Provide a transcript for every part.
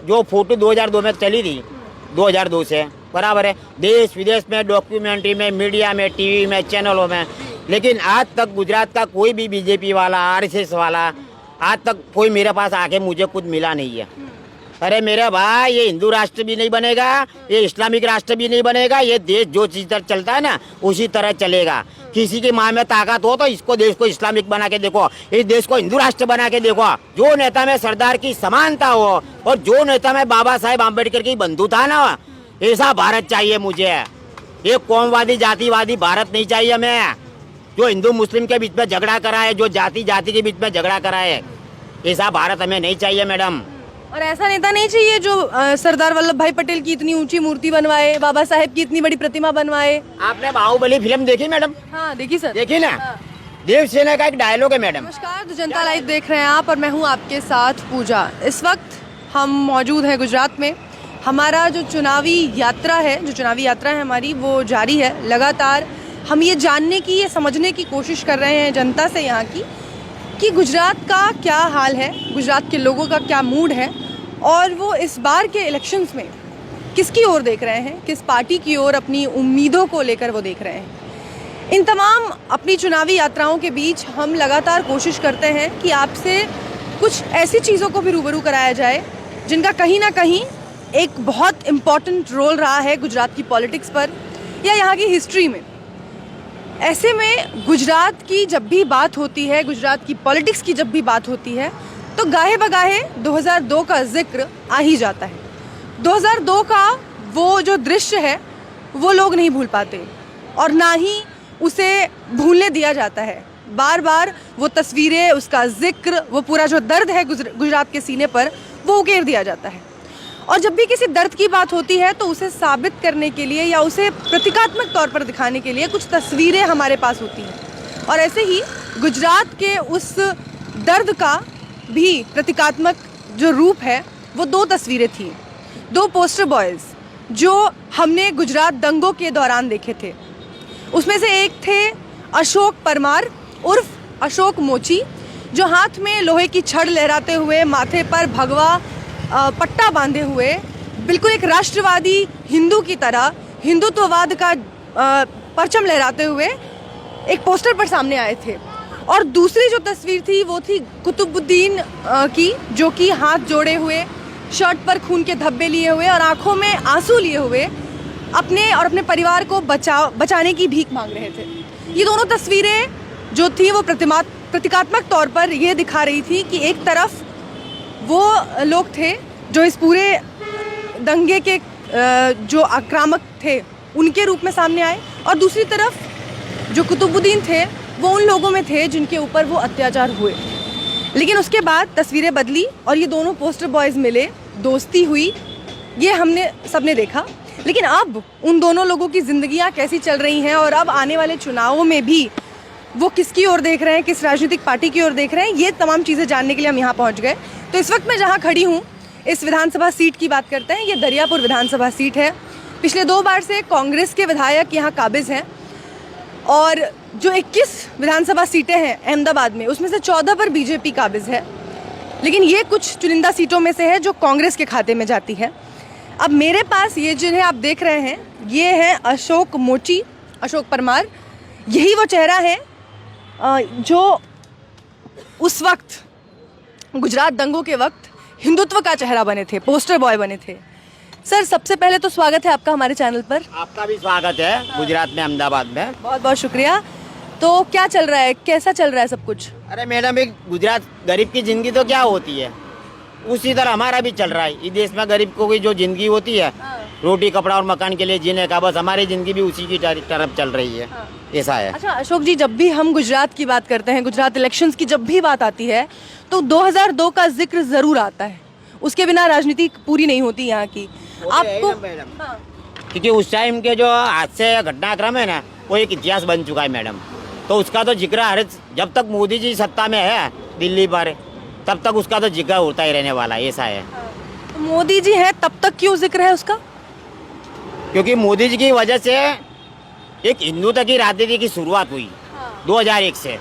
जो फोटो 2002 में चली थी, 2002 से बराबर है, देश विदेश में, डॉक्यूमेंट्री में, मीडिया में, टीवी में, चैनलों में, लेकिन आज तक गुजरात का कोई भी बीजेपी वाला, आरएसएस वाला आज तक कोई मेरे पास आके मुझे कुछ मिला नहीं है। अरे मेरे भाई, ये हिंदू राष्ट्र भी नहीं बनेगा, ये इस्लामिक राष्ट्र भी नहीं बनेगा, ये देश जो चीज तरह चलता है ना उसी तरह चलेगा। किसी की माँ में ताकत हो तो इसको देश को इस्लामिक बना के देखो, इस देश को हिंदू राष्ट्र बना के देखो। जो नेता में सरदार की समानता हो और जो नेता में बाबा साहेब आम्बेडकर की बंधुता ना, ऐसा भारत चाहिए मुझे। ये कौमवादी जातिवादी भारत नहीं चाहिए हमें, जो हिंदू मुस्लिम के बीच में झगड़ा करा है, जो जाति जाति के बीच में झगड़ा करा है, ऐसा भारत हमें नहीं चाहिए मैडम। और ऐसा नेता नहीं चाहिए जो सरदार वल्लभ भाई पटेल की इतनी ऊंची मूर्ति बनवाए, बाबा साहेब की इतनी बड़ी प्रतिमा बनवाए। आपने बाहुबली फिल्म देखी मैडम? हाँ देखी सर। देखी ना? हाँ। देवसेना का एक डायलॉग है मैडम। नमस्कार, तो जनता लाइव देख रहे हैं आप और मैं हूँ आपके साथ पूजा। इस वक्त हम मौजूद हैं गुजरात में। हमारा जो चुनावी यात्रा है हमारी, वो जारी है। लगातार हम ये जानने की, ये समझने की कोशिश कर रहे हैं जनता से यहाँ की कि गुजरात का क्या हाल है, गुजरात के लोगों का क्या मूड है और वो इस बार के इलेक्शंस में किसकी ओर देख रहे हैं, किस पार्टी की ओर अपनी उम्मीदों को लेकर वो देख रहे हैं। इन तमाम अपनी चुनावी यात्राओं के बीच हम लगातार कोशिश करते हैं कि आपसे कुछ ऐसी चीज़ों को भी रूबरू कराया जाए जिनका कहीं ना कहीं एक बहुत इम्पॉर्टेंट रोल रहा है गुजरात की पॉलिटिक्स पर या यहाँ की हिस्ट्री में। ऐसे में गुजरात की जब भी बात होती है, गुजरात की पॉलिटिक्स की जब भी बात होती है, तो गाहे बगाहे 2002 का जिक्र आ ही जाता है। 2002 का वो जो दृश्य है वो लोग नहीं भूल पाते और ना ही उसे भूलने दिया जाता है। बार बार वो तस्वीरें, उसका जिक्र, वो पूरा जो दर्द है गुजरात के सीने पर, वो उकेर दिया जाता है। और जब भी किसी दर्द की बात होती है तो उसे साबित करने के लिए या उसे प्रतीकात्मक तौर पर दिखाने के लिए कुछ तस्वीरें हमारे पास होती हैं। और ऐसे ही गुजरात के उस दर्द का भी प्रतीकात्मक जो रूप है वो 2 तस्वीरें थी, 2 पोस्टर बॉयज़ जो हमने गुजरात दंगों के दौरान देखे थे। उसमें से एक थे अशोक परमार उर्फ अशोक मोची, जो हाथ में लोहे की छड़ लहराते हुए, माथे पर भगवा पट्टा बांधे हुए, बिल्कुल एक राष्ट्रवादी हिंदू की तरह हिंदुत्ववाद का परचम लहराते हुए एक पोस्टर पर सामने आए थे। और दूसरी जो तस्वीर थी वो थी कुतुबुद्दीन की, जो कि हाथ जोड़े हुए, शर्ट पर खून के धब्बे लिए हुए और आंखों में आंसू लिए हुए अपने और अपने परिवार को बचाने की भीख मांग रहे थे। ये दोनों तस्वीरें जो थी वो प्रतीकात्मक तौर पर ये दिखा रही थी कि एक तरफ वो लोग थे जो इस पूरे दंगे के जो आक्रामक थे उनके रूप में सामने आए, और दूसरी तरफ जो कुतुबुद्दीन थे वो उन लोगों में थे जिनके ऊपर वो अत्याचार हुए। लेकिन उसके बाद तस्वीरें बदली और ये दोनों पोस्टर बॉयज़ मिले, दोस्ती हुई, ये हमने सबने देखा। लेकिन अब उन दोनों लोगों की ज़िंदगियां कैसी चल रही हैं और अब आने वाले चुनावों में भी वो किसकी ओर देख रहे हैं, किस राजनीतिक पार्टी की ओर देख रहे हैं, ये तमाम चीज़ें जानने के लिए हम यहाँ पहुँच गए। तो इस वक्त मैं जहाँ खड़ी हूँ, इस विधानसभा सीट की बात करते हैं। ये दरियापुर विधानसभा सीट है। पिछले 2 बार से कांग्रेस के विधायक यहाँ काबिज हैं और जो 21 विधानसभा सीटें हैं अहमदाबाद में, उसमें से 14 पर बीजेपी काबिज है। लेकिन ये कुछ चुनिंदा सीटों में से है जो कांग्रेस के खाते में जाती है। अब मेरे पास ये जिन्हें आप देख रहे हैं, ये हैं अशोक मोची, अशोक परमार। यही वो चेहरा है जो उस वक्त गुजरात दंगों के वक्त हिंदुत्व का चेहरा बने थे, पोस्टर बॉय बने थे। सर, सबसे पहले तो स्वागत है आपका हमारे चैनल पर। आपका भी स्वागत है गुजरात में, अहमदाबाद में। बहुत बहुत शुक्रिया। तो क्या चल रहा है, कैसा चल रहा है सब कुछ? अरे मैडम, एक गुजरात गरीब की जिंदगी तो क्या होती है, उसी तरह हमारा भी चल रहा है। इस देश में गरीब को की जो जिंदगी होती है, रोटी कपड़ा और मकान के लिए जीने का, बस हमारी जिंदगी भी उसी की तरफ चल रही है। ऐसा है। अच्छा अशोक जी, जब भी हम गुजरात की बात करते हैं, गुजरात इलेक्शंस की जब भी बात आती है, तो 2002 का जिक्र जरूर आता है। उसके बिना राजनीति पूरी नहीं होती यहाँ की। आपको हाँ। क्योंकि उस टाइम के जो हादसे घटनाक्रम है ना, वो एक इतिहास बन चुका है मैडम। तो उसका तो जिक्र हर, जब तक मोदी जी सत्ता में है दिल्ली पर, तब तक उसका तो जिक्र होता ही रहने वाला है। ऐसा है। तो मोदी जी है तब तक क्यों जिक्र है उसका? क्योंकि मोदी जी की वजह से एक हिंदुत्व की राजनीति की शुरुआत हुई। 2001 से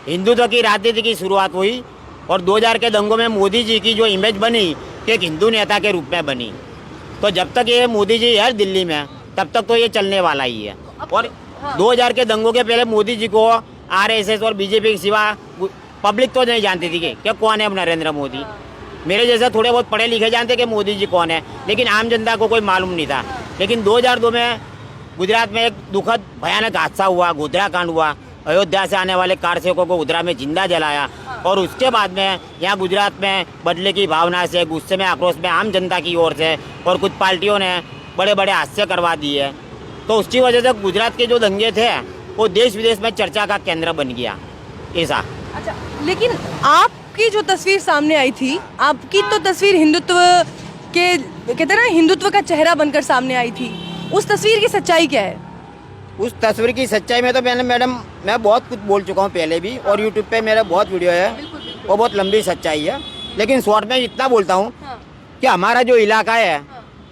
हिंदुत्व की राजनीति की शुरुआत हुई और 2000 के दंगों में मोदी जी की जो इमेज बनी कि एक हिंदू नेता के रूप में बनी। तो जब तक ये मोदी जी है दिल्ली में तब तक तो ये चलने वाला ही है। और 2000 के दंगों के पहले मोदी जी को आरएसएस और बीजेपी के सिवा पब्लिक तो नहीं जानती थी कि कौन है नरेंद्र मोदी। मेरे जैसे थोड़े बहुत पढ़े लिखे जानते कि मोदी जी कौन है, लेकिन आम जनता को कोई मालूम नहीं था। लेकिन 2002 में गुजरात में एक दुखद भयानक हादसा हुआ, गोधरा कांड हुआ। अयोध्या से आने वाले कार सेवकों को गोधरा में जिंदा जलाया और उसके बाद में यहाँ गुजरात में बदले की भावना से, गुस्से में, आक्रोश में आम जनता की ओर से और कुछ पार्टियों ने बड़े बड़े हादसे करवा दिए। तो उसकी वजह से गुजरात के जो दंगे थे वो देश विदेश में चर्चा का केंद्र बन गया ऐसा। अच्छा, लेकिन आपकी जो तस्वीर सामने आई थी, आपकी तो तस्वीर हिंदुत्व के, कहते हैं ना, हिंदुत्व का चेहरा बनकर सामने आई थी। उस तस्वीर की सच्चाई क्या है? उस तस्वीर की सच्चाई में तो मैडम मैं बहुत कुछ बोल चुका हूँ पहले भी, और यूट्यूब पे मेरा बहुत वीडियो है, वो बहुत लंबी सच्चाई है। लेकिन शॉर्ट में इतना बोलता हूँ कि हमारा जो इलाका है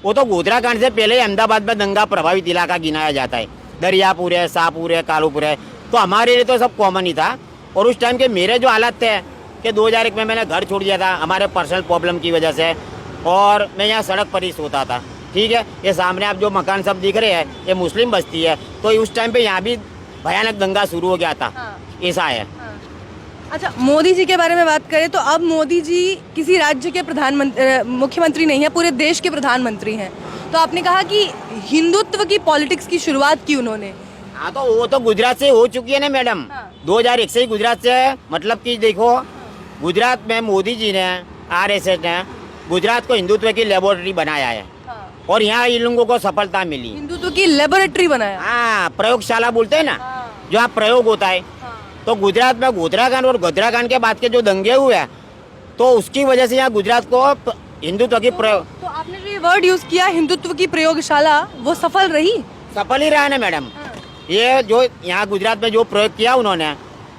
वो तो गोधरा कांड से पहले ही अहमदाबाद में दंगा प्रभावित इलाका गिनाया जाता है। दरियापुर है, शाहपुर है, कालूपुर है, तो हमारे लिए तो सब कॉमन ही था। और उस टाइम के मेरे जो हालात थे कि 2001 में मैंने घर छोड़ दिया था हमारे पर्सनल प्रॉब्लम की वजह से, और मैं यहाँ सड़क पर ही सोता था। ठीक है, ये सामने आप जो मकान सब दिख रहे हैं ये मुस्लिम बस्ती है। तो उस टाइम पे यहाँ भी भयानक दंगा शुरू हो गया था, ऐसा है। अच्छा, मोदी जी के बारे में बात करें तो अब मोदी जी किसी राज्य के मुख्यमंत्री नहीं है, पूरे देश के प्रधानमंत्री हैं। तो आपने कहा कि हिंदुत्व की पॉलिटिक्स की शुरुआत की उन्होंने। हाँ, तो वो तो गुजरात से हो चुकी है ना मैडम। 2001 से ही गुजरात से है। मतलब कि देखो, गुजरात में मोदी जी ने, आरएसएस ने गुजरात को हिंदुत्व की लेबोरेटरी बनाया है और यहाँ इन लोगों को सफलता मिली। हिंदुत्व की लेबोरेटरी बनाया। हाँ, प्रयोगशाला बोलते हैं ना, जहाँ प्रयोग होता है। तो गुजरात में गोधरा कांड और गोधरा कांड के बाद के जो दंगे हुए तो उसकी वजह से यहाँ गुजरात को हिंदुत्व की प्रयोग। तो आपने जो ये वर्ड यूज किया हिंदुत्व की प्रयोगशाला, वो सफल रही? सफल ही रहा ना मैडम। ये जो यहाँ गुजरात में जो प्रयोग किया उन्होंने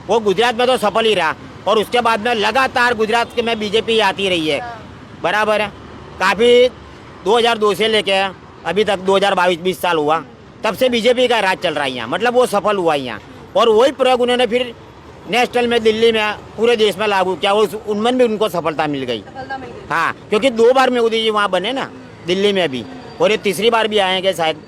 वो गुजरात में तो सफल ही रहा। और उसके बाद में लगातार गुजरात के में बीजेपी आती रही है, बराबर है। काफ़ी 2002 से लेके अभी तक 2022 20 साल हुआ, तब से बीजेपी का राज चल रहा है यहाँ। मतलब वो सफल हुआ यहाँ, और वही प्रयोग उन्होंने फिर नेशनल में, दिल्ली में, पूरे देश में लागू किया। वो उनमें भी उनको सफलता मिल गई। हाँ, क्योंकि 2 बार मोदी जी वहाँ बने ना, दिल्ली में भी, और ये तीसरी बार भी आएंगे शायद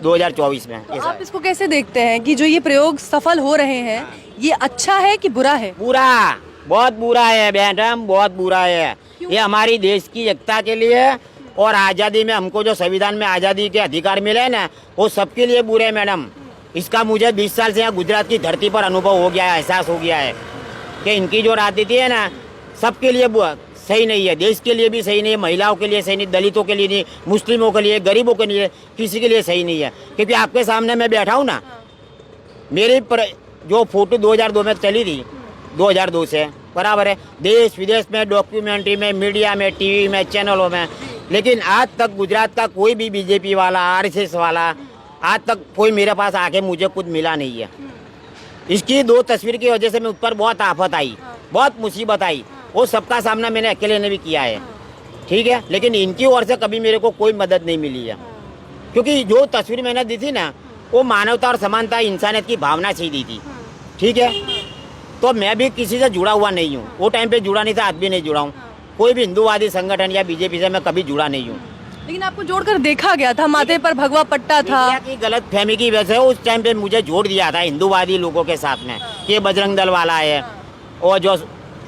2024 में। तो आप इसको कैसे देखते हैं कि जो ये प्रयोग सफल हो रहे हैं, ये अच्छा है कि बुरा है? बुरा, बहुत बुरा है मैडम, बहुत बुरा है। ये हमारी देश की एकता के लिए और आज़ादी में, हमको जो संविधान में आज़ादी के अधिकार मिले हैं ना, वो सबके लिए बुरे है मैडम। इसका मुझे 20 साल से यहाँ गुजरात की धरती पर अनुभव हो गया है, एहसास हो गया है कि इनकी जो राजनीति है ना, सबके लिए सही नहीं है। देश के लिए भी सही नहीं है, महिलाओं के लिए सही नहीं, दलितों के लिए नहीं, मुस्लिमों के लिए, गरीबों के लिए, किसी के लिए सही नहीं है। क्योंकि आपके सामने मैं बैठा हूँ ना, मेरी जो फोटो 2002 में चली थी, 2002 से, बराबर है, देश विदेश में, डॉक्यूमेंट्री में, मीडिया में, टीवी में, चैनलों में। लेकिन आज तक गुजरात का कोई भी बीजेपी वाला, आरएसएस वाला, आज तक कोई मेरे पास आके मुझे कुछ मिला नहीं है। इसकी 2 तस्वीर की वजह से मैं उस पर बहुत आफत आई, बहुत मुसीबत आई। वो सबका सामना मैंने अकेले ने भी किया है, ठीक है। लेकिन इनकी ओर से कभी मेरे को कोई मदद नहीं मिली है, क्योंकि जो तस्वीर मैंने दी थी ना, वो मानवता और समानता, इंसानियत की भावना से ही दी थी, ठीक है। तो मैं भी किसी से जुड़ा हुआ नहीं हूँ, वो टाइम पे जुड़ा नहीं था, आज भी नहीं जुड़ा हूँ। कोई भी हिंदूवादी संगठन या बीजेपी से मैं कभी जुड़ा नहीं हूँ। लेकिन आपको जोड़कर देखा गया था, माथे पर भगवा पट्टा था। मीडिया की गलत फहमी की वजह से उस टाइम पे मुझे जोड़ दिया था हिंदूवादी लोगों के साथ में, ये बजरंग दल वाला है और जो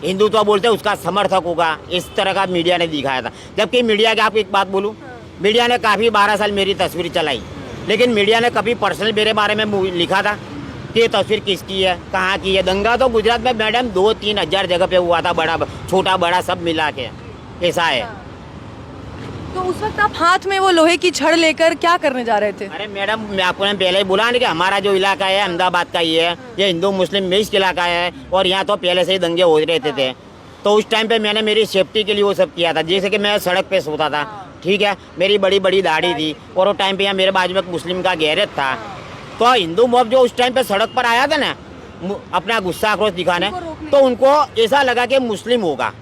हिंदुत्व बोलते हैं उसका समर्थक होगा, इस तरह का मीडिया ने दिखाया था। जबकि मीडिया की आपको एक बात बोलूँ, मीडिया ने काफ़ी 12 साल मेरी तस्वीर चलाई, लेकिन मीडिया ने कभी पर्सनल मेरे बारे में लिखा था कि ये तस्वीर किसकी है, कहाँ की है। दंगा तो गुजरात में मैडम 2-3 हज़ार जगह पे हुआ था, बड़ा छोटा बड़ा सब मिला के, ऐसा है। तो उस वक्त आप हाथ में वो लोहे की छड़ लेकर क्या करने जा रहे थे? अरे मैडम, मैं आपको पहले ही बोला ना कि हमारा जो इलाका है अहमदाबाद का ही है, ये हिंदू मुस्लिम मिक्स इलाका है और यहाँ तो पहले से ही दंगे हो रहते थे। तो उस टाइम पे मैंने मेरी सेफ्टी के लिए वो सब किया था। जैसे कि मैं सड़क पे सोता था, ठीक है, मेरी बड़ी बड़ी दाढ़ी थी, और वो टाइम पे यहाँ मेरे बाजू में एक मुस्लिम का गैरेज था। तो हिंदू मॉब जो उस टाइम पे सड़क पर आया था ना, अपना गुस्सा आक्रोश दिखाने, तो उनको ऐसा लगा कि मुस्लिम होगा,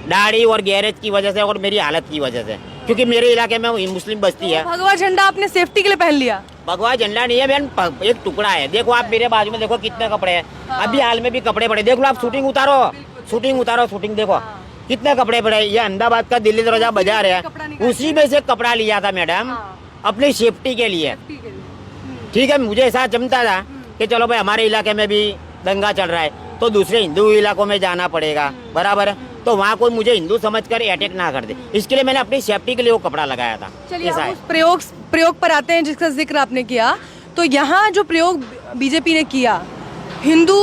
दाढ़ी और गैरेज की वजह से और मेरी हालत की वजह से, क्योंकि मेरे इलाके में मुस्लिम बस्ती है। भगवा झंडा आपने सेफ्टी के लिए पहन लिया? भगवा झंडा नहीं है बहन, एक टुकड़ा है। देखो आप मेरे बाजू में देखो कितने कपड़े हैं, अभी हाल में भी कपड़े पड़े, देख लो आप। शूटिंग उतारो, शूटिंग उतारो, शूटिंग देखो कितने कपड़े पड़े, ये अहमदाबाद का दिल्ली दरवाजा बाजार है, कपड़ा निकाल उसी में से कपड़ा लिया था मैडम, हाँ। अपनी सेफ्टी के लिए। ठीक है, मुझे ऐसा जमता था कि चलो भाई हमारे इलाके में भी दंगा चल रहा है तो दूसरे हिंदू इलाकों में जाना पड़ेगा, बराबर है, तो वहाँ कोई मुझे हिंदू समझकर अटैक ना कर दे, इसके लिए मैंने अपनी सेफ्टी के लिए वो कपड़ा लगाया था। चलिए ऐसा आप है। उस प्रयोग पर आते हैं जिसका जिक्र आपने किया। तो यहाँ जो प्रयोग बीजेपी ने किया हिंदू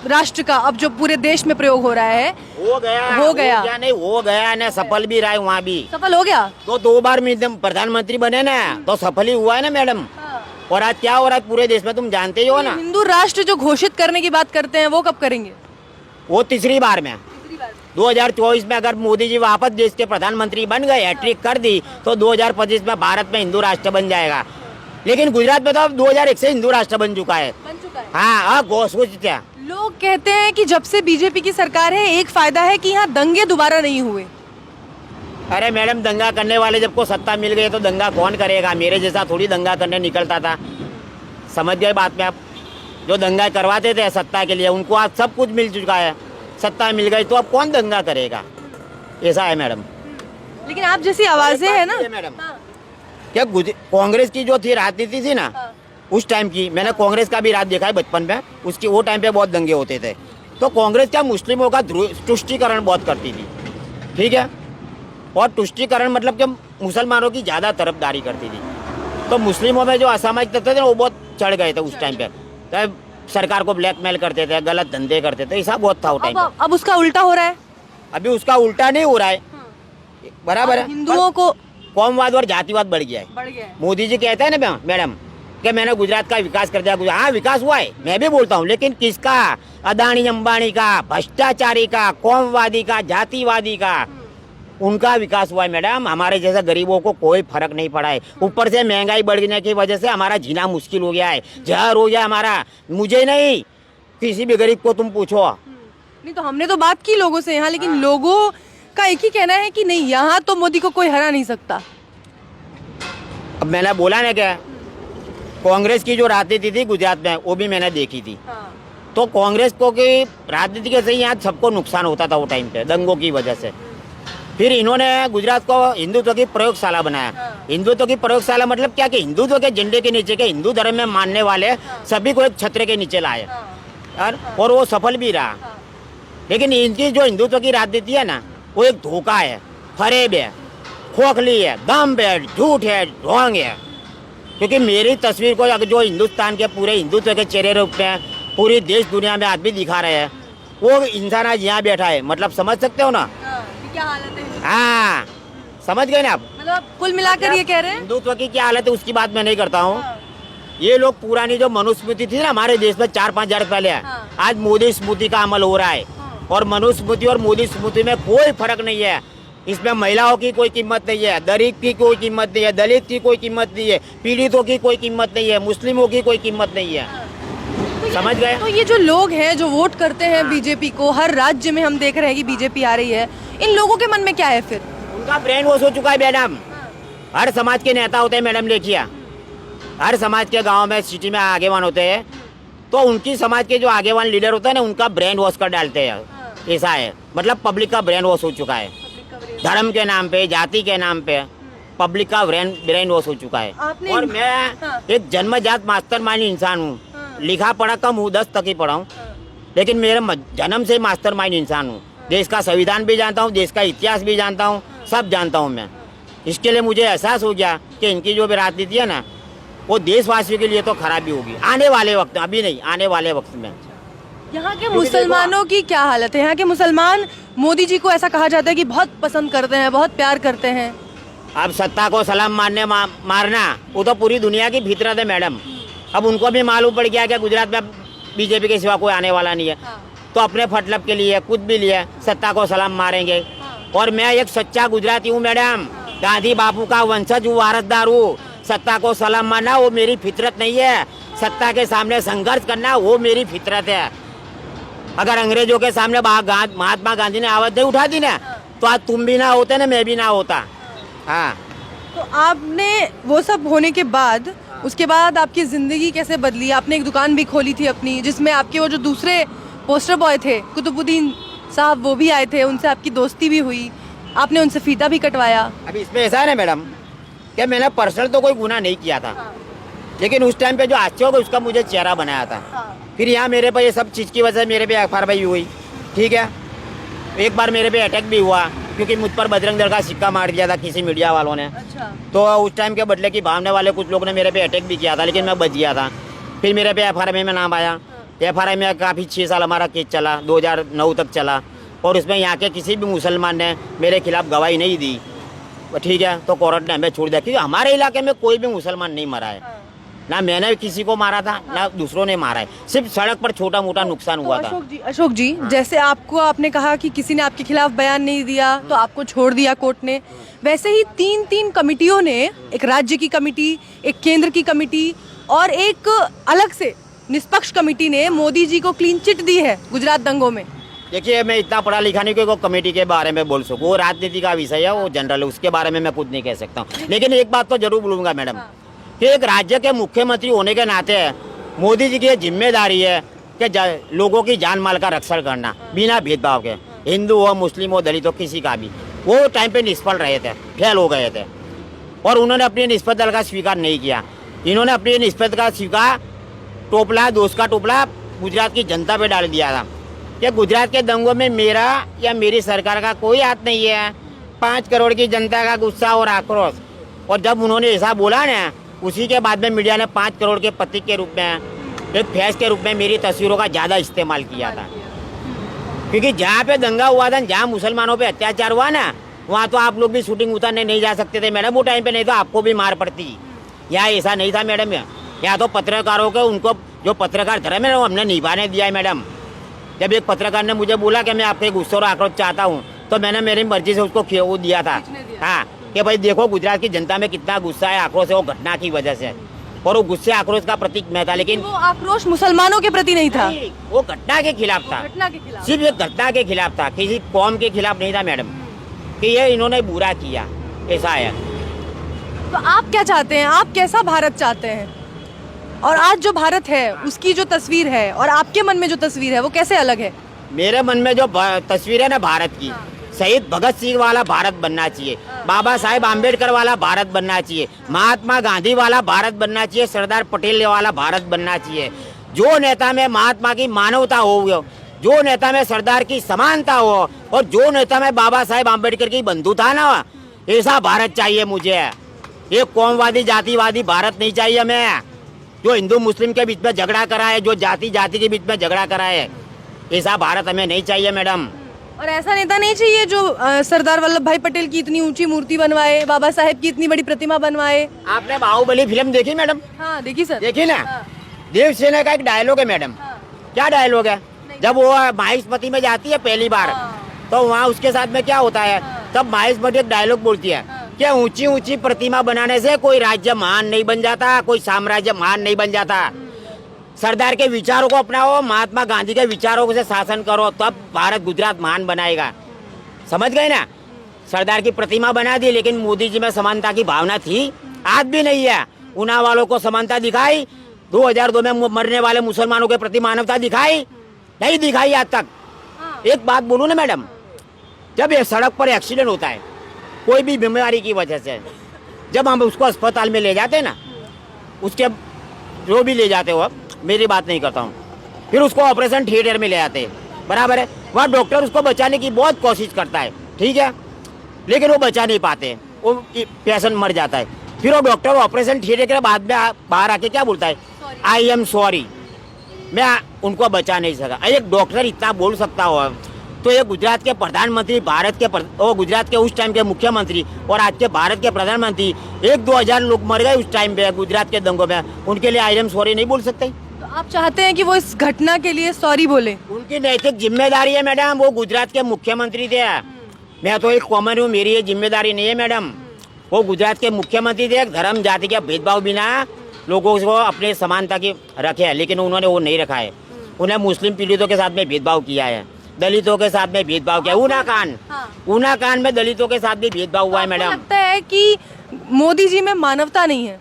राष्ट्र का, अब जो पूरे देश में प्रयोग हो रहा है, हो गया नहीं, हो गया ना, सफल भी रहा है, वहाँ भी सफल हो गया। तो 2 बार प्रधानमंत्री बने ना, तो सफल ही हुआ है ना मैडम। और आज क्या हो रहा है पूरे देश में तुम जानते ही हो ना। हिंदू राष्ट्र जो घोषित करने की बात करते हैं वो कब करेंगे? वो तीसरी बार में 2024 में अगर मोदी जी वापस देश के प्रधानमंत्री बन गए, हैट्रिक कर दी, तो 2025 में भारत में हिंदू राष्ट्र बन जाएगा। लेकिन गुजरात में तो अब 2001 से हिंदू राष्ट्र बन चुका है। हाँ, सोचते हैं लोग कहते हैं कि जब से बीजेपी की सरकार है एक फायदा है कि यहाँ दंगे दोबारा नहीं हुए। अरे मैडम, दंगा करने वाले जब को सत्ता मिल गई तो दंगा कौन करेगा? मेरे जैसा थोड़ी दंगा करने निकलता था, समझ गए बात में आप। जो दंगा करवाते थे सत्ता के लिए, उनको आज सब कुछ मिल चुका है, सत्ता मिल गई तो अब कौन दंगा करेगा? ऐसा है मैडम। लेकिन आप जैसी आवाजें है ना मैडम, क्या कांग्रेस की जो थी राजनीति थी ना, उस टाइम की, मैंने कांग्रेस का भी राज देखा है बचपन में, उसकी वो टाइम पे बहुत दंगे होते थे। तो कांग्रेस क्या मुस्लिमों का तुष्टीकरण बहुत करती थी, ठीक है, और तुष्टीकरण मतलब कि मुसलमानों की ज़्यादा तरफदारी करती थी। तो मुस्लिमों में जो असामाजिक तत्व थे वो बहुत चढ़ गए थे उस टाइम पे, तो सरकार को ब्लैकमेल करते थे, गलत धंधे करते थे, ऐसा बहुत था उस टाइम पे। अब उसका उल्टा हो रहा है। अभी उसका उल्टा नहीं हो रहा है, बराबर है। हिंदुओं को कौमवाद और जातिवाद बढ़ गया है। मोदी जी कहते हैं ना मैडम कि मैंने गुजरात का विकास कर दिया। हाँ, विकास हुआ है, मैं भी बोलता हूँ, लेकिन किसका? अदानी अंबानी का, भ्रष्टाचारी का, कौमवादी का, जातिवादी का, उनका विकास हुआ है मैडम। हमारे जैसे गरीबों को कोई फर्क नहीं पड़ा है। ऊपर से महंगाई बढ़ने की वजह से हमारा जीना मुश्किल हो गया है, जहर हो गया हमारा। मुझे नहीं, किसी भी गरीब को तुम पूछो। नहीं तो हमने तो बात की लोगों से यहाँ, लेकिन लोगों का एक ही कहना है कि नहीं, यहाँ तो मोदी को कोई हरा नहीं सकता। अब मैंने बोला ना क्या, कांग्रेस की जो राजनीति थी गुजरात में वो भी मैंने देखी थी। तो कांग्रेस को की राजनीति के से यहाँ सबको नुकसान होता था वो टाइम पे, दंगों की वजह से। फिर इन्होंने गुजरात को हिंदुत्व की प्रयोगशाला बनाया। हिंदुत्व की प्रयोगशाला मतलब क्या कि हिंदुत्व के झंडे के नीचे के हिंदू धर्म में मानने वाले सभी को एक छत्र के नीचे लाए, और वो सफल भी रहा। लेकिन इनकी जो हिंदुत्व की राजनीति है ना, वो एक धोखा है, फरेब है, खोखली है, दम्भ है, झूठ है, ढोंग है। क्योंकि मेरी तस्वीर को जो हिंदुस्तान के पूरे हिंदुत्व के चेहरे रूप में पूरी देश दुनिया में आदमी दिखा रहे हैं, वो इंसान आज यहाँ बैठा है। मतलब समझ सकते हो ना क्या हालत है? हाँ, समझ गए ना आप। मतलब कुल मिलाकर ये कह रहे हैं हिंदुत्व की क्या हालत है उसकी बात मैं नहीं करता हूँ। ये लोग पुरानी जो मनुस्मृति थी ना हमारे देश में 4-5 हजार पहले, आज मोदी स्मृति का अमल हो रहा है। और मनुस्मृति और मोदी स्मृति में कोई फर्क नहीं है। इसमें महिलाओं की कोई कीमत नहीं है, गरीब की कोई कीमत नहीं है, दलित की कोई कीमत नहीं है, पीड़ितों की कोई कीमत नहीं है, मुस्लिमों की कोई कीमत नहीं है। समझ गए? तो ये जो लोग हैं जो वोट करते हैं बीजेपी को, हर राज्य में हम देख रहे हैं कि बीजेपी आ रही है, इन लोगों के मन में क्या है फिर? उनका ब्रेन वॉश हो चुका है मैडम। हर समाज के नेता होते हैं मैडम, देखिए हर समाज के गांव में, सिटी में आगेवान होते हैं, तो उनकी समाज के जो आगेवान लीडर होते हैं ना, उनका ब्रेन वॉश कर डालते हैं। ऐसा है, मतलब पब्लिक का ब्रेन वॉश हो चुका है। धर्म के नाम पे, जाति के नाम पे पब्लिक का ब्रेन वॉश हो चुका है। और मैं एक जन्मजात मास्टरमाइंड इंसान हूँ, लिखा पढ़ा कम हूँ, 10 तक ही पढ़ा हूँ, लेकिन मेरे जन्म से मास्टरमाइंड इंसान हूँ। देश का संविधान भी जानता हूँ, देश का इतिहास भी जानता हूँ, सब जानता हूँ मैं। इसके लिए मुझे एहसास हो गया कि इनकी जो भी राजनीति है ना, वो देशवासियों के लिए तो खराबी होगी आने वाले वक्त, अभी नहीं, आने वाले वक्त में। यहाँ के मुसलमानों की क्या हालत है? यहाँ के मुसलमान मोदी जी को ऐसा कहा जाता है कि बहुत पसंद करते हैं, बहुत प्यार करते हैं। अब सत्ता को सलाम मारना वो तो पूरी दुनिया की फितरत है मैडम। अब उनको भी मालूम पड़ गया कि गुजरात में बीजेपी के सिवा कोई आने वाला नहीं है, तो अपने फटलब के लिए कुछ भी लिए सत्ता को सलाम मारेंगे। और मैं एक सच्चा गुजराती हूँ मैडम, गांधी बापू का वंशज हूँ, वारसदार हूँ। सत्ता को सलाम मारना वो मेरी फितरत नहीं है, सत्ता के सामने संघर्ष करना वो मेरी फितरत है। अगर अंग्रेजों के सामने महात्मा गांधी ने आवाज नहीं उठा दी ना, तो आज तुम भी ना होते ना, मैं भी ना होता। हाँ, तो आपने वो सब होने के बाद, उसके बाद आपकी ज़िंदगी कैसे बदली? आपने एक दुकान भी खोली थी अपनी, जिसमें आपके वो जो दूसरे पोस्टर बॉय थे, कुतुबुद्दीन साहब वो भी आए थे, उनसे आपकी दोस्ती भी हुई, आपने उनसे फीता भी कटवाया। अभी इसमें ऐसा है ना मैडम कि मैंने पर्सनल तो कोई गुनाह नहीं किया था, लेकिन उस टाइम पे जो हादसे हो गए उसका मुझे चेहरा बनाया था। फिर यहाँ मेरे पे ये सब चीज़ की वजह से मेरे पे FRI हुई, ठीक है। एक बार मेरे पे अटैक भी हुआ क्योंकि मुझ पर बजरंग दल का सिक्का मार दिया था किसी मीडिया वालों ने। अच्छा। तो उस टाइम के बदले की भावने वाले कुछ लोग ने मेरे पे अटैक भी किया था, लेकिन मैं बच गया था। फिर मेरे पे FRI में नाम आया। FRI में काफ़ी 6 साल हमारा केस चला, 2009 तक चला, और उसमें यहाँ के किसी भी मुसलमान ने मेरे खिलाफ गवाही नहीं दी, ठीक है। तो कोर्ट ने हमें छोड़ दिया क्योंकि हमारे इलाके में कोई भी मुसलमान नहीं मरा है, ना मैंने किसी को मारा था ना दूसरों ने मारा है, सिर्फ सड़क पर छोटा मोटा नुकसान हुआ था। अशोक जी, जैसे आपने कहा कि किसी ने आपके खिलाफ बयान नहीं दिया तो आपको छोड़ दिया कोर्ट ने, वैसे ही तीन कमिटियों ने, एक राज्य की कमेटी, एक केंद्र की कमेटी और एक अलग से निष्पक्ष कमेटी ने मोदी जी को क्लीन चिट दी है गुजरात दंगों में। देखिए, मैं इतना पढ़ा लिखा नहीं कि वो कमेटी के बारे में बोल सकूँ, वो राजनीति का विषय है, वो जनरल है, उसके बारे में मैं कुछ नहीं कह सकता हूँ। लेकिन एक बात तो जरूर बोलूँगा मैडम कि एक राज्य के मुख्यमंत्री होने के नाते मोदी जी की ये जिम्मेदारी है कि लोगों की जान माल का रक्षण करना बिना भेदभाव के, हिंदू हो, मुस्लिम हो, दलित हो, किसी का भी। वो टाइम पे निष्फल रहे थे, फेल हो गए थे, और उन्होंने अपनी निष्पक्षता का स्वीकार नहीं किया। इन्होंने अपनी निष्पक्षता का स्वीकार टोपला, दोस्त का टोपला गुजरात की जनता पे डाल दिया था कि गुजरात के दंगों में मेरा या मेरी सरकार का कोई हाथ नहीं है। 5 करोड़ की जनता का गुस्सा और आक्रोश, और जब उन्होंने ऐसा बोला ना, उसी के बाद में मीडिया ने 5 करोड़ के प्रतीक के रूप में, एक फैस के रूप में मेरी तस्वीरों का ज़्यादा इस्तेमाल किया था। क्योंकि जहाँ पे दंगा हुआ था, जहाँ मुसलमानों पे अत्याचार हुआ ना, वहाँ तो आप लोग भी शूटिंग उतारने नहीं जा सकते थे मैडम वो टाइम पे, नहीं तो आपको भी मार पड़ती। यहाँ ऐसा नहीं था मैडम, यहाँ तो पत्रकारों को, उनको जो पत्रकार धर्म है वो हमने निभाने दिया है मैडम। जब एक पत्रकार ने मुझे बोला कि मैं आपके गुस्से और आक्रोश चाहता हूँ, तो मैंने मेरी मर्जी से उसको वो दिया था, हाँ, कि भाई देखो गुजरात की जनता में कितना गुस्सा है, आक्रोश है, वो घटना की वजह से, और वो गुस्से आक्रोश का प्रतीक मैं था। लेकिन वो आक्रोश मुसलमानों के प्रति नहीं था, वो घटना के खिलाफ था, सिर्फ एक घटना के खिलाफ था, किसी कौम के खिलाफ नहीं था मैडम, कि ये इन्होंने बुरा किया, ऐसा है। तो आप क्या चाहते हैं, आप कैसा भारत चाहते हैं? और आज जो भारत है उसकी जो तस्वीर है और आपके मन में जो तस्वीर है वो कैसे अलग है? मेरे मन में जो तस्वीर है ना भारत की, शहीद भगत सिंह वाला भारत बनना चाहिए, बाबा साहेब आम्बेडकर वाला भारत बनना चाहिए, महात्मा गांधी वाला भारत बनना चाहिए, सरदार पटेल वाला भारत बनना चाहिए। जो नेता में महात्मा की मानवता हो, जो नेता में सरदार की समानता हो, और जो नेता में बाबा साहेब आम्बेडकर की बंधुता ना, ऐसा भारत चाहिए मुझे। ये कौमवादी जातिवादी भारत नहीं चाहिए हमें, जो हिंदू मुस्लिम के बीच में झगड़ा करा है, जो जाति जाति के बीच में झगड़ा करा है, ऐसा भारत हमें नहीं चाहिए मैडम। और ऐसा नेता नहीं चाहिए जो सरदार वल्लभ भाई पटेल की इतनी ऊंची मूर्ति बनवाए, बाबा साहेब की इतनी बड़ी प्रतिमा बनवाए। आपने बाहुबली फिल्म देखी मैडम? हाँ देखी सर। देखी ना? हाँ। देव सेना का एक डायलॉग है मैडम। हाँ। क्या डायलॉग है? जब वो माहिष्मती में जाती है पहली बार, तो वहाँ उसके साथ में क्या होता है, तब माहिष्मती एक डायलॉग बोलती है कि ऊंची ऊंची प्रतिमा बनाने से कोई राज्य महान नहीं बन जाता, कोई साम्राज्य महान नहीं बन जाता। सरदार के विचारों को अपनाओ, महात्मा गांधी के विचारों से शासन करो, तब भारत गुजरात महान बनाएगा। समझ गए ना? सरदार की प्रतिमा बना दी, लेकिन मोदी जी में समानता की भावना थी, आज भी नहीं है। उना वालों को समानता दिखाई, 2002 में मरने वाले मुसलमानों के प्रति मानवता दिखाई? नहीं दिखाई आज तक। एक बात बोलूँ ना मैडम, जब ये सड़क पर एक्सीडेंट होता है कोई भी बीमारी की वजह से, जब हम उसको अस्पताल में ले जाते हैं ना, उसके जो भी ले जाते हो, मेरी बात नहीं करता हूँ, फिर उसको ऑपरेशन थिएटर में ले आते हैं, बराबर है। वहाँ डॉक्टर उसको बचाने की बहुत कोशिश करता है, ठीक है, लेकिन वो बचा नहीं पाते, वो पेशेंट मर जाता है। फिर वो डॉक्टर ऑपरेशन थिएटर के बाद में बाहर आके क्या बोलता है, आई एम सॉरी, मैं उनको बचा नहीं सका। एक डॉक्टर इतना बोल सकता हो, तो ये गुजरात के प्रधानमंत्री, भारत के गुजरात के उस टाइम के मुख्यमंत्री और आज के भारत के प्रधानमंत्री, 1-2 हजार लोग मर गए उस टाइम पे गुजरात के दंगों में, उनके लिए आई एम सॉरी नहीं बोल सकते? तो आप चाहते हैं कि वो इस घटना के लिए सॉरी बोले? उनकी नैतिक जिम्मेदारी है मैडम, वो गुजरात के मुख्यमंत्री थे। मैं तो एक कॉमन हूँ, मेरी ये जिम्मेदारी नहीं है मैडम। वो गुजरात के मुख्यमंत्री थे, धर्म जाति के भेदभाव बिना लोगों को अपने समानता की रखे है, लेकिन उन्होंने वो नहीं रखा है। उन्हें मुस्लिम पीड़ितों के साथ में भेदभाव किया है, दलितों के साथ में भेदभाव किया। ऊना कांड में दलितों के साथ भी भेदभाव हुआ है मैडम। लगता है कि मोदी जी में मानवता नहीं है?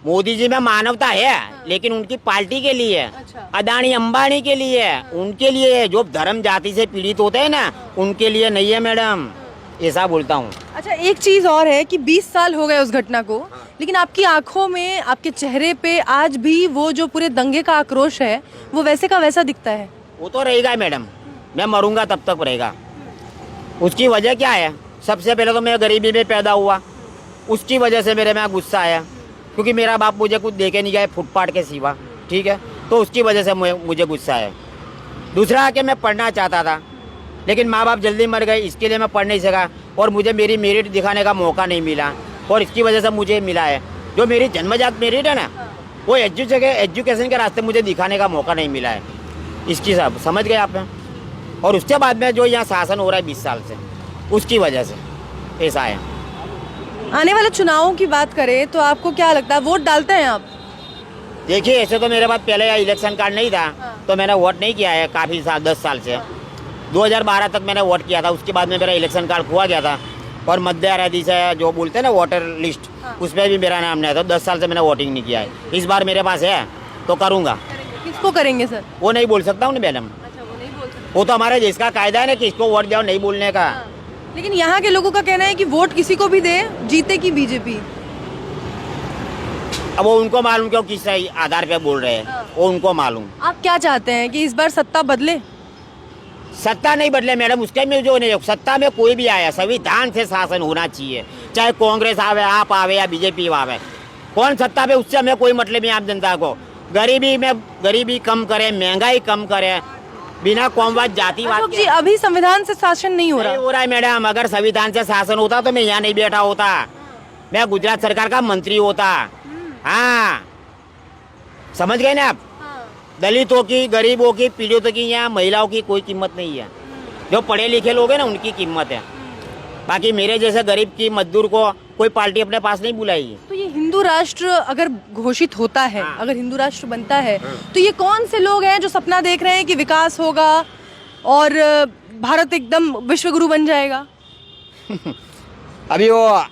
मोदी जी में मानवता है, लेकिन उनकी पार्टी के लिए है, अच्छा। अदानी अंबानी के लिए है, उनके लिए है। जो धर्म जाति से पीड़ित होते हैं ना, उनके लिए नहीं है मैडम, ऐसा बोलता हूँ। अच्छा, एक चीज़ और है कि 20 साल हो गए उस घटना को, लेकिन आपकी आंखों में, आपके चेहरे पे आज भी वो जो पूरे दंगे का आक्रोश है वो वैसे का वैसा दिखता है। वो तो रहेगा मैडम, मैं मरूंगा तब तक रहेगा। उसकी वजह क्या है? सबसे पहले तो मैं गरीबी में पैदा हुआ, उसकी वजह से मेरे में गुस्सा आया, क्योंकि मेरा बाप मुझे कुछ दे के नहीं गया फुटपाथ के सिवा, ठीक है, तो उसकी वजह से मुझे गुस्सा आया। दूसरा कि मैं पढ़ना चाहता था, लेकिन माँ बाप जल्दी मर गए, इसके लिए मैं पढ़ नहीं सका और मुझे मेरी मेरिट दिखाने का मौका नहीं मिला, और इसकी वजह से मुझे मिला है जो मेरी जन्मजात मेरिट है ना, वो एजुकेशन के रास्ते मुझे दिखाने का मौका नहीं मिला है। इसकी सब समझ गए आप में। और उसके बाद में जो यहाँ शासन हो रहा है 20 साल से, उसकी वजह से ऐसा है। आने वाले चुनावों की बात करें तो आपको क्या लगता है, वोट डालते हैं आप? देखिए, ऐसे तो मेरे पास पहले इलेक्शन कार्ड नहीं था, तो मैंने वोट नहीं किया है काफ़ी साल, 10 साल से। 2012 तक मैंने वोट किया था, उसके बाद में मेरा इलेक्शन कार्ड खो गया था, और मध्य आराधी से जो बोलते हैं ना वोटर लिस्ट, उसमें भी मेरा नाम नहीं आता। 10 साल से मैंने वोटिंग नहीं किया है। इस बार मेरे पास है तो करूँगा। किसको करेंगे सर? वो नहीं बोल सकता हूँ ना मैडम, अच्छा, वो नहीं बोल सकते। वो तो हमारे देश का कायदा है ना कि इसको वोट जाओ नहीं बोलने का। लेकिन यहाँ के लोगों का कहना है कि वोट किसी को भी दे, जीते की बीजेपी। अब वो उनको मालूम क्यों किस आधार पे बोल रहे हैं, वो उनको मालूम। आप क्या चाहते हैं कि इस बार सत्ता बदले? सत्ता नहीं बदले मैडम, उसके में जो नहीं, सत्ता में कोई भी आया, संविधान से शासन होना चाहिए, चाहे कांग्रेस आवे, आप आवे या बीजेपी आवे। कौन सत्ता पे, उससे हमें कोई मतलब नहीं। आम जनता को गरीबी कम करे, महंगाई कम करे, बिना कौमवाद जातिवाद अशोक जी, अभी संविधान से शासन नहीं हो नहीं रहा। हो रहा है मैडम। अगर संविधान से शासन होता तो मैं यहाँ नहीं बैठा होता, मैं गुजरात सरकार का मंत्री होता। हाँ, समझ गए ना आप। दलितों की, गरीबों की, पीड़ितों की, यहाँ महिलाओं की कोई कीमत नहीं है। जो पढ़े लिखे लोग हैं ना, उनकी कीमत है। बाकी मेरे जैसे गरीब की, मजदूर को कोई पार्टी अपने पास नहीं बुलाएगी। तो ये हिंदू राष्ट्र अगर घोषित होता है, अगर हिंदू राष्ट्र बनता है, तो ये कौन से लोग हैं जो सपना देख रहे हैं कि विकास होगा और भारत एकदम विश्व गुरु बन जाएगा? अभी वो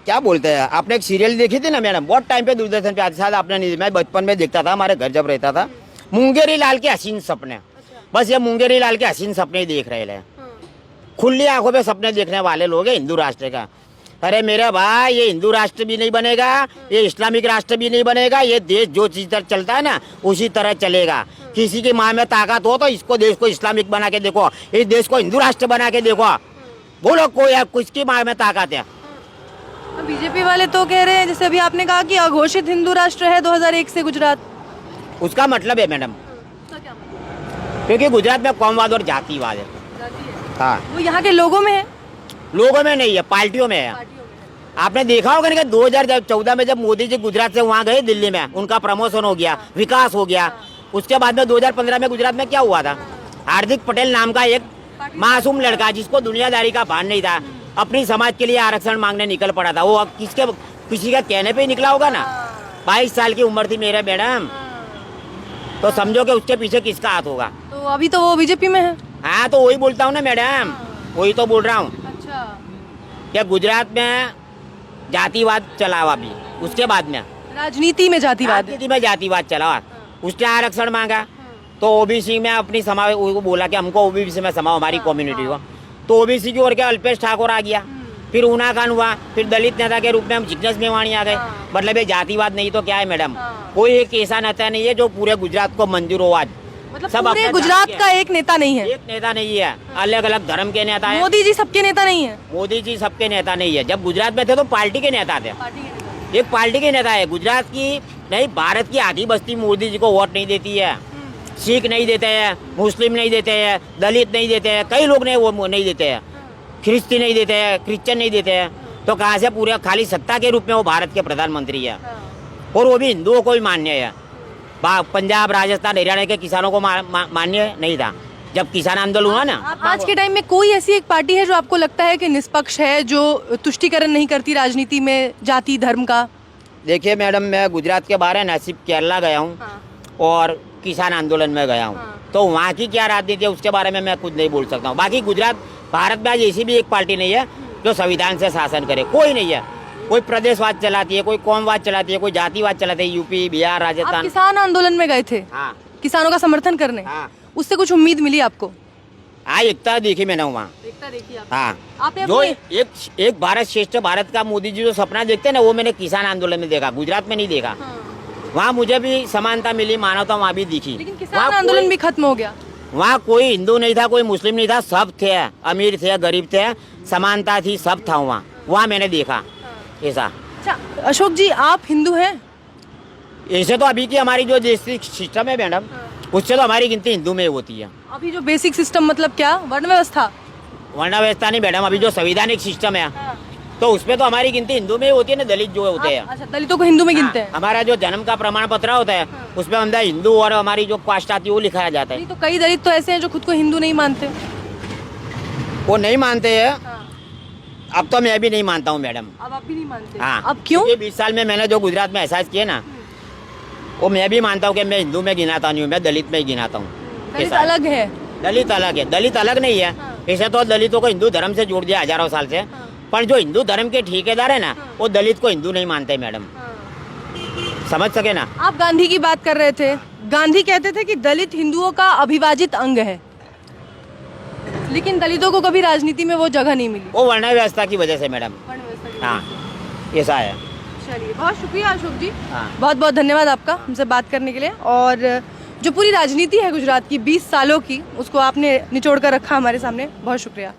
क्या बोलते हैं, आपने एक सीरियल देखी थी ना मैडम, बहुत टाइम पे दूरदर्शन पे आती, शायद आपने नहीं, मैं बचपन में देखता था, हमारे घर जब रहता था, मुंगेरी लाल के हसीन सपने। बस ये मुंगेरी लाल के हसीन सपने ही देख रहे हैं। खुली आंखों पे सपने देखने वाले लोग हैं हिंदू राष्ट्र का। अरे मेरे भाई, ये हिंदू राष्ट्र भी नहीं बनेगा, ये इस्लामिक राष्ट्र भी नहीं बनेगा। ये देश जो चीज तरह चलता है ना, उसी तरह चलेगा। किसी की माँ में ताकत हो तो इसको, देश को इस्लामिक बना के देखो, इस देश को हिंदू राष्ट्र बना के देखो। बोलो कोई किसकी माँ में ताकत है? बीजेपी वाले तो कह रहे हैं, जैसे अभी आपने कहा कि अघोषित हिंदू राष्ट्र है 2001 से गुजरात। उसका मतलब है मैडम, क्योंकि गुजरात में कौमवाद और जातिवाद है। हाँ, वो यहाँ के लोगों में है, लोगों में नहीं है, पार्टियों में है। आपने देखा होगा कि 2014 में जब मोदी जी गुजरात से वहाँ गए दिल्ली में, उनका प्रमोशन हो गया, विकास हो गया। उसके बाद में 2015 में गुजरात में क्या हुआ था? हार्दिक पटेल नाम का एक मासूम लड़का, जिसको दुनियादारी का भान नहीं था, अपनी समाज के लिए आरक्षण मांगने निकल पड़ा था। वो अब किसी का कहने पे ही निकला होगा ना। 22 साल की उम्र थी मेरे मैडम, तो समझो कि उसके पीछे किसका हाथ होगा। तो अभी तो वो बीजेपी में है। हाँ, तो वही बोलता हूँ ना मैडम, वही तो बोल रहा हूँ अच्छा, कि गुजरात में जातिवाद चला हुआ अभी। उसके बाद में राजनीति में जातिवाद है। राजनीति में जातिवाद चला हुआ। उसने आरक्षण मांगा तो ओबीसी में अपनी समाज को बोला कि हमको ओबीसी में समाओ, हमारी कम्युनिटी को। तो ओबीसी की ओर के अल्पेश ठाकुर आ गया, फिर ऊना खान हुआ, फिर दलित नेता के रूप में हम जिग्नेश मेवाणी आ गए। मतलब ये जातिवाद नहीं तो क्या है मैडम? कोई एक ऐसा नेता नहीं है जो पूरे गुजरात को मंजूर हो आज। मतलब सब पूरे अपने गुजरात जाति का एक नेता नहीं है, एक नेता नहीं है, अलग अलग धर्म के नेता है। मोदी जी सबके नेता नहीं है। मोदी जी सबके नेता नहीं है। जब गुजरात में थे तो पार्टी के नेता थे, एक पार्टी के नेता है। गुजरात की नहीं, भारत की आधी बस्ती मोदी जी को वोट नहीं देती है। सिख नहीं देते हैं, मुस्लिम नहीं देते हैं, दलित नहीं देते हैं, कई लोग नहीं, वो नहीं देते हैं, ख्रिस्ती नहीं देते हैं, क्रिश्चियन नहीं देते हैं। तो कहाँ से? पूरे खाली सत्ता के रूप में वो भारत के प्रधानमंत्री है, और वो भी हिंदुओं को ही मान्य है। पंजाब, राजस्थान, हरियाणा के किसानों को मान्य नहीं था जब किसान आंदोलन हुआ ना। आज के टाइम में कोई ऐसी एक पार्टी है जो आपको लगता है कि निष्पक्ष है, जो तुष्टिकरण नहीं करती राजनीति में जाति धर्म का? देखिए मैडम, मैं गुजरात के बाहर है सिर्फ केरला गया हूँ और किसान आंदोलन में गया हूँ, तो वहाँ की क्या राजनीति है उसके बारे में मैं कुछ नहीं बोल सकता हूँ। बाकी गुजरात, भारत में आज ऐसी भी एक पार्टी नहीं है जो संविधान से शासन करे, कोई नहीं है। कोई प्रदेशवाद चलाती है, कोई कौमवाद चलाती है, कोई जातिवाद चलाती है, यूपी बिहार आप राजस्थान। किसान आंदोलन में गए थे हाँ किसानों का समर्थन करने, हाँ उससे कुछ उम्मीद मिली आपको? हाँ, एकता देखी मैंने वहाँ। एकता देखी आप? हाँ, आपने जो अपने- एक भारत श्रेष्ठ भारत का मोदी जी जो सपना देखते हैं ना, वो मैंने किसान आंदोलन में देखा, गुजरात में नहीं देखा। वहाँ मुझे भी समानता मिली, मानवता वहाँ भी दिखी। लेकिन किसान आंदोलन भी खत्म हो गया। वहाँ कोई हिंदू नहीं था, कोई मुस्लिम नहीं था, सब थे, अमीर थे, गरीब थे, समानता थी, सब था वहाँ। वहाँ मैंने देखा ऐसा। अच्छा अशोक जी, आप हिंदू हैं? ऐसे तो अभी की हमारी जो देश सिस्टम है मैडम, उससे तो हमारी गिनती हिंदू में होती है। अभी जो बेसिक सिस्टम मतलब क्या, वर्ण व्यवस्था? वर्ण व्यवस्था नहीं मैडम, अभी जो संवैधानिक सिस्टम है तो उसमें तो हमारी गिनती हिंदू में ही होती है ना, दलित जो होते हैं। अच्छा, दलितों को हिंदू में गिनते हैं? हमारा जो जन्म का प्रमाण पत्र होता है उसमें हम हिंदू और हमारी जो कास्ट आती है वो लिखाया जाता है। नहीं तो कई दलित तो ऐसे हैं जो खुद को हिंदू नहीं मानते। वो नहीं मानते हैं, अब तो मैं भी नहीं मानता हूँ मैडम। अब आप भी नहीं मानते? हाँ, अब क्यों? 20 साल में मैंने जो गुजरात में एहसास किया ना, वो मैं भी मानता हूँ कि मैं हिंदू में गिनाता नहीं हूँ, मैं दलित में ही गिनाता हूँ। दलित ऐसा है। अलग है। दलित अलग है, दलित अलग नहीं है। ऐसे तो दलितों को हिंदू धर्म से जोड़ दिया हजारों साल से, पर जो हिंदू धर्म के ठेकेदार है ना, वो दलित को हिंदू नहीं मानते मैडम, समझ सके ना। आप गांधी की बात कर रहे थे, गांधी कहते थे कि दलित हिंदुओं का अविभाजित अंग है, लेकिन दलितों को कभी राजनीति में वो जगह नहीं मिली। वो वर्ण व्यवस्था की वजह से मैडम। हाँ, ऐसा है। चलिए, बहुत शुक्रिया अशोक जी, हाँ। बहुत बहुत धन्यवाद आपका हमसे बात करने के लिए। और जो पूरी राजनीति है गुजरात की 20 सालों की, उसको आपने निचोड़ कर रखा हमारे सामने, बहुत शुक्रिया।